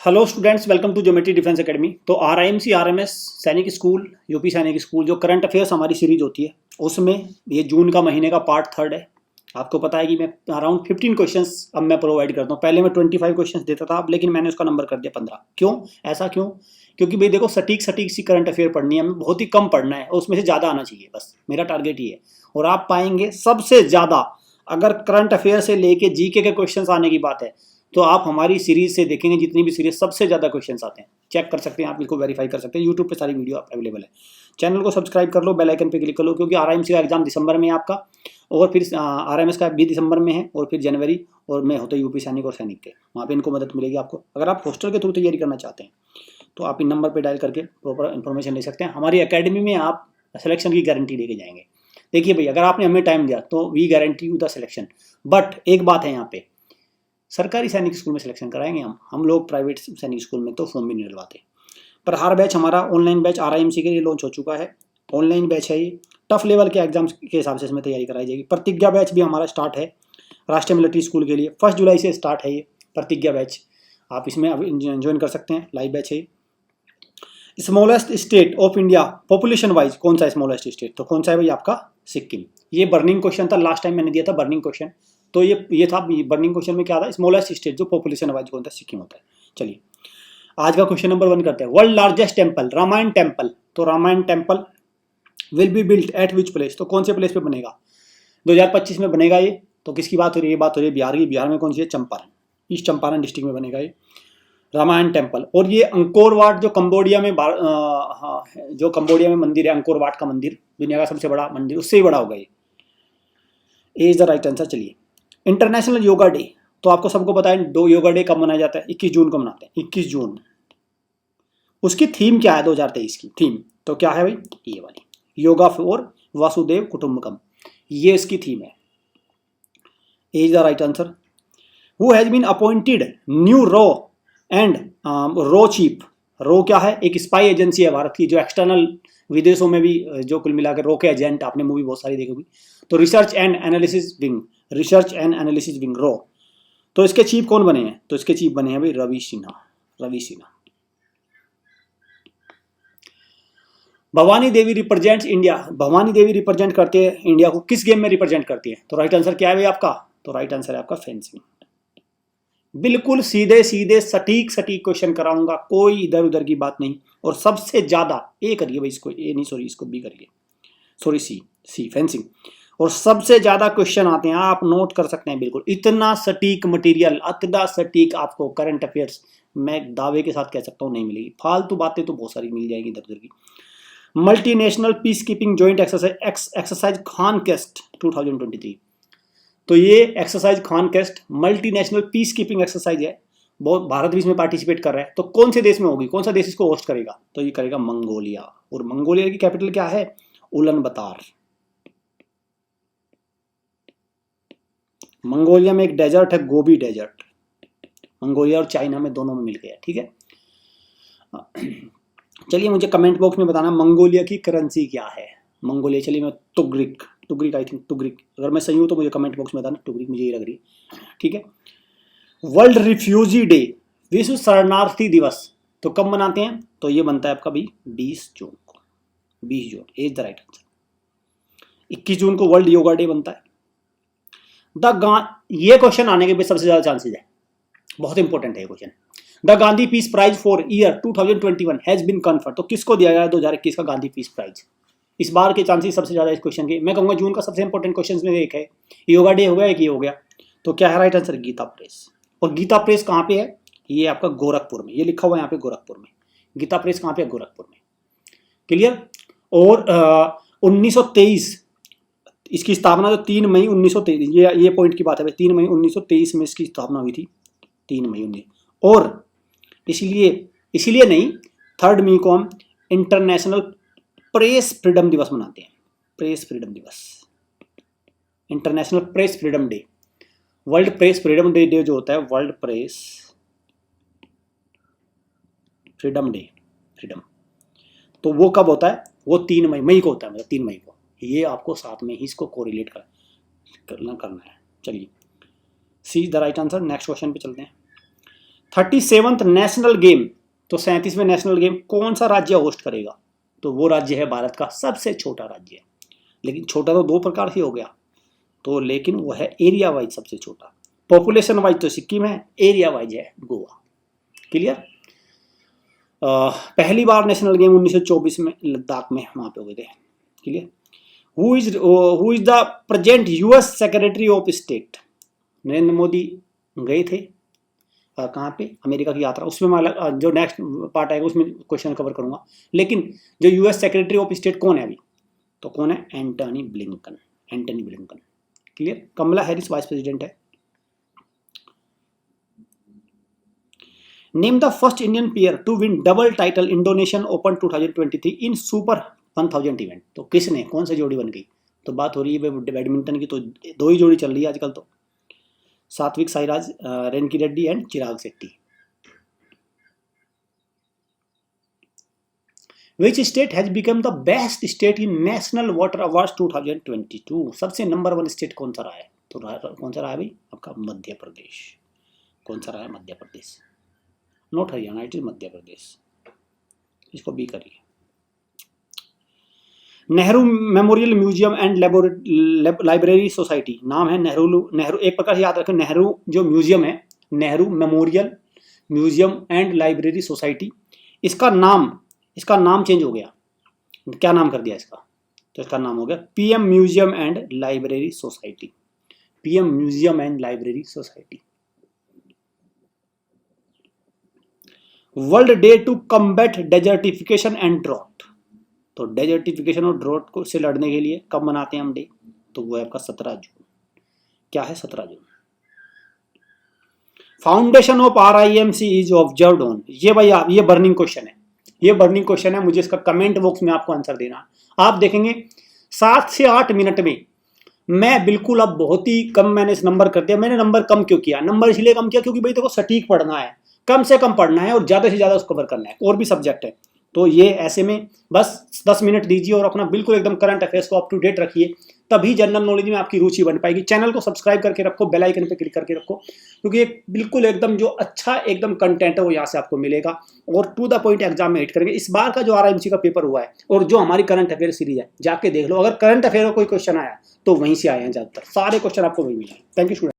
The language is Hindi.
Hello students, welcome to geometry defence academy. तो RIMC RMS Sainik school, UP Sainik school, जो करंट अफेयर्स हमारी सीरीज होती है उसमें ये जून का महीने का पार्ट 3 है। आपको पता है कि मैं अराउंड 15 क्वेश्चंस अब मैं प्रोवाइड करता हूँ। पहले मैं 25 क्वेश्चंस देता था, अब लेकिन मैंने उसका नंबर कर दिया 15। क्यों ऐसा क्यों? क्योंकि भाई देखो, सटीक सटीक सी करंट अफेयर पढ़नी है, हमें बहुत ही कम पढ़ना है और उसमें से ज़्यादा आना चाहिए, बस मेरा टारगेट ही है। और आप पाएंगे सबसे ज़्यादा, अगर करंट अफेयर से लेके जीके के क्वेश्चंस आने की बात है तो आप हमारी सीरीज से देखेंगे, जितनी भी सीरीज सबसे ज़्यादा क्वेश्चंस आते हैं। चेक कर सकते हैं आप, बिल्कुल वेरीफाई कर सकते हैं, यूट्यूब पे सारी वीडियो अवेलेबल है। चैनल को सब्सक्राइब कर लो, बेल आइकन पे क्लिक कर लो, क्योंकि आरआईएमसी का एग्जाम दिसंबर में है आपका, और फिर आरएमएस का भी दिसंबर में है, और फिर जनवरी और में होते यूपी सैनिक और सैनिक के, वहाँ पे इनको मदद मिलेगी आपको। अगर आप हॉस्टल के थ्रू तैयारी करना चाहते हैं तो आप इन नंबर पर डायल करके प्रॉपर इन्फॉर्मेशन ले सकते हैं। हमारी अकेडमी में आप सिलेक्शन की गारंटी लेके जाएंगे। देखिए भाई, अगर आपने हमें टाइम दिया तो we guarantee you the selection. But एक बात है यहाँ पे, सरकारी सैनिक स्कूल में सिलेक्शन कराएंगे हम लोग प्राइवेट सैनिक स्कूल में तो फॉर्म भी नहीं डलवाते। पर हर बैच हमारा ऑनलाइन बैच आरआईएमसी के लिए लॉन्च हो चुका है। ऑनलाइन बैच है ये, टफ लेवल के एग्जाम्स के हिसाब से इसमें तैयारी कराई जाएगी। प्रतिज्ञा बैच भी हमारा स्टार्ट है राष्ट्रीय मिलिट्री स्कूल के लिए, 1 जुलाई से स्टार्ट है ये प्रतिज्ञा बैच। आप इसमें ज्वाइन कर सकते हैं, लाइव बैच है। Smallest state of India population wise कौन सा स्मॉलेस्ट स्टेट? तो कौन सा है भाई? आपका सिक्किम। ये बर्निंग क्वेश्चन था, लास्ट टाइम मैंने दिया था बर्निंग क्वेश्चन। तो ये था बर्निंग क्वेश्चन में क्या था, स्मॉलेस्ट स्टेट जो पॉपुलेशन वाइज कौन सा, सिक्किम होता है। चलिए आज का क्वेश्चन नंबर 1 करते हैं। World largest temple, Ramayan temple. तो Ramayan temple will be built at which place? तो कौन से प्लेस पे बनेगा? 2025 में बनेगा ये। तो किसकी बात हो रही है? ये बात हो रही है बिहार की। बिहार में कौन सी है? चंपारण, ईस्ट चंपारण डिस्ट्रिक्ट में बनेगा ये रामायण टेम्पल। और ये अंकोर वाट जो कंबोडिया में जो कंबोडिया में मंदिर है, अंकोर वाट का मंदिर, दुनिया का सबसे बड़ा मंदिर, उससे ही बड़ा होगा ये। Is the right answer. चलिए, इंटरनेशनल योगा डे, तो आपको सबको पता है दो योगा डे कब मनाया जाता है? 21 जून को मनाते हैं, 21 जून। उसकी थीम क्या है 2023 की थीम? तो क्या है भाई? ये वाली, योगा फॉर वासुदेव कुटुंबकम, ये इसकी थीम है। Is the right answer. Who has been appointed new raw and row chief? रो क्या है? एक स्पाई एजेंसी है भारत की, जो एक्सटर्नल विदेशों में भी जो कुल मिलाकर रो के एजेंट, आपने मूवी बहुत सारी देखी होगी। तो research and analysis wing, research and analysis wing रो। तो इसके चीफ कौन बने हैं? तो इसके चीफ बने हैं भाई Ravi Sinha, Ravi Sinha. Bhavani Devi represents India, Bhavani Devi represent करते हैं इंडिया को, किस गेम में रिप्रेजेंट करती है? तो राइट आंसर क्या है भाई आपका? तो राइट आंसर है आपका फेंसिंग। बिल्कुल सीधे सीधे सटीक सटीक क्वेश्चन कराऊंगा, कोई इधर उधर की बात नहीं। और सबसे ज्यादा ए करिए भाई, इसको ए नहीं, सॉरी इसको बी करिए, सॉरी सी फेंसिंग। और सबसे ज्यादा क्वेश्चन आते हैं, आप नोट कर सकते हैं, बिल्कुल इतना सटीक मटेरियल, इतना सटीक आपको करंट अफेयर्स मैं दावे के साथ कह सकता हूं नहीं मिलेगी। फालतू बातें तो बहुत सारी मिल जाएगी इधर उधर की। Multinational peace keeping joint exercise Khaan Quest 2023। तो ये exercise Khaan Quest multinational peace keeping exercise है, बहुत भारत भी इसमें पार्टिसिपेट कर रहा है। तो कौन से देश में होगी, कौन सा देश इसको होस्ट करेगा? तो ये करेगा मंगोलिया। और मंगोलिया की कैपिटल क्या है? उलानबातर। मंगोलिया में एक डेजर्ट है, गोबी डेजर्ट, मंगोलिया और चाइना में, दोनों में मिल गया, ठीक है। चलिए मुझे कमेंट बॉक्स में बताना मंगोलिया की करेंसी क्या है। मंगोलिया, चलिए मैं तुगरिक, आई थिंक तुगरिक, अगर मैं सही हूं तो मुझे कमेंट बॉक्स में बताना, तुगरिक मुझे ये लग रही है, ठीक है। वर्ल्ड रिफ्यूजी डे, विश्व शरणार्थी दिवस, तो कब मनाते हैं? तो ये बनता है आपका भी 20 जून को, 20 June is the right answer. 21 जून को वर्ल्ड योगा डे बनता है। ये क्वेश्चन आने के भी सबसे ज्यादा चांसेस है, बहुत इंपॉर्टेंट है ये question. The Gandhi peace prize for year 2021 has been conferred. तो किसको दिया गया है 2021 का गांधी पीस प्राइज? इस बार के चांसेस सबसे ज्यादा इस क्वेश्चन के, मैं कहूंगा जून का सबसे इंपॉर्टेंट क्वेश्चन में एक है, योगा डे हो गया, एक ये हो गया। तो क्या है राइट आंसर? गीता प्रेस। और गीता प्रेस कहाँ पे है? ये आपका गोरखपुर में, ये लिखा हुआ है यहाँ पे गोरखपुर में। गीता प्रेस कहाँ पे है? गोरखपुर में, क्लियर। और 1923 इसकी स्थापना, जो 3 मई 1923, ये पॉइंट की बात है, 3 मई 1923 में इसकी स्थापना हुई थी, 3 मई 19। और इसीलिए नहीं, 3 मई को हम इंटरनेशनल प्रेस फ्रीडम दिवस मनाते हैं। प्रेस फ्रीडम दिवस, international press freedom day, world press freedom day जो होता है, world press freedom day, freedom, तो वो कब होता है? वो 3 मई को होता है, मतलब 3 मई को। ये आपको साथ में ही इसको कोरिलेट करना है। चलिए see the right answer. Next question पे चलते हैं। 37th नेशनल गेम, तो 37वें नेशनल गेम कौन सा राज्य होस्ट करेगा? तो वो राज्य है भारत का सबसे छोटा राज्य, लेकिन छोटा तो दो प्रकार से हो गया, तो लेकिन वो है एरिया वाइज सबसे छोटा। पॉपुलेशन वाइज तो सिक्किम है, एरिया वाइज है गोवा। क्लियर? पहली बार नेशनल गेम 1924 में लद्दाख में वहां पे हुए थे। Clear? Who is the present US secretary of state? Narendra Modi गए थे कहाँ पे? अमेरिका की यात्रा। उसमें मैं जो नेक्स्ट पार्ट आएगा उसमें क्वेश्चन कवर करूंगा। लेकिन जो यूएस सेक्रेटरी ऑफ स्टेट कौन है अभी? तो कौन है? Antony Blinken. Antony Blinken. Clear? Kamala Harris vice president है। Name the first Indian player to win double title Indonesian Open 2023 in super 1000 event. तो किसने, कौन सी जोड़ी बन गई? तो बात हो रही है बैडमिंटन की, तो दो ही जोड़ी चल रही है आजकल, तो Satwiksairaj Rankireddy and Chirag Shetty. Which state has become the best state in national water awards 2022? सबसे नंबर 1 स्टेट कौन सा रहा है? तो कौन सा रहा है भाई? आपका मध्य प्रदेश। कौन सा रहा है? Madhya Pradesh, not Haryana, it is Madhya Pradesh. इसको बी करिए। Nehru memorial museum and library society, नाम है नेहरू एक प्रकार से याद रखें, नेहरू जो म्यूजियम है, Nehru memorial museum and library society, इसका नाम चेंज हो गया। क्या नाम कर दिया इसका? तो इसका नाम हो गया PM museum and library society. PM museum and library society. World day to combat desertification and drought, तो डेजर्टिफिकेशन और ड्रॉट को से लड़ने के लिए कब मनाते हैं हम डे? तो वो है आपका 17 जून। क्या है? 17 जून। Foundation of RIMC is observed on, ये भाई ये बर्निंग क्वेश्चन है, ये बर्निंग क्वेश्चन है, मुझे इसका कमेंट बॉक्स में आपको आंसर देना। आप देखेंगे 7 से 8 मिनट में मैं बिल्कुल, अब बहुत ही कम मैंने इस नंबर कर दिया। मैंने नंबर कम क्यों किया? नंबर इसलिए कम किया क्योंकि भाई देखो सटीक पढ़ना है, कम से कम पढ़ना है और ज़्यादा से ज़्यादा उसको कवर करना है, और भी सब्जेक्ट है। तो ये ऐसे में बस 10 मिनट दीजिए और अपना बिल्कुल एकदम करंट अफेयर्स को अप टू डेट रखिए, तभी जनरल नॉलेज में आपकी रुचि बन पाएगी। चैनल को सब्सक्राइब करके रखो, बेल आइकन पे क्लिक करके रखो, क्योंकि एक बिल्कुल एकदम जो अच्छा एकदम कंटेंट है वो यहाँ से आपको मिलेगा, और टू द पॉइंट एग्जाम में हिट करेंगे। इस बार का जो RIMC का पेपर हुआ है और जो हमारी करंट अफेयर सीरीज है, जाके देख लो। अगर करंट अफेयर का कोई क्वेश्चन आया तो वहीं से आए हैं, ज़्यादातर सारे क्वेश्चन आपको वहीं मिले हैं। Thank you student.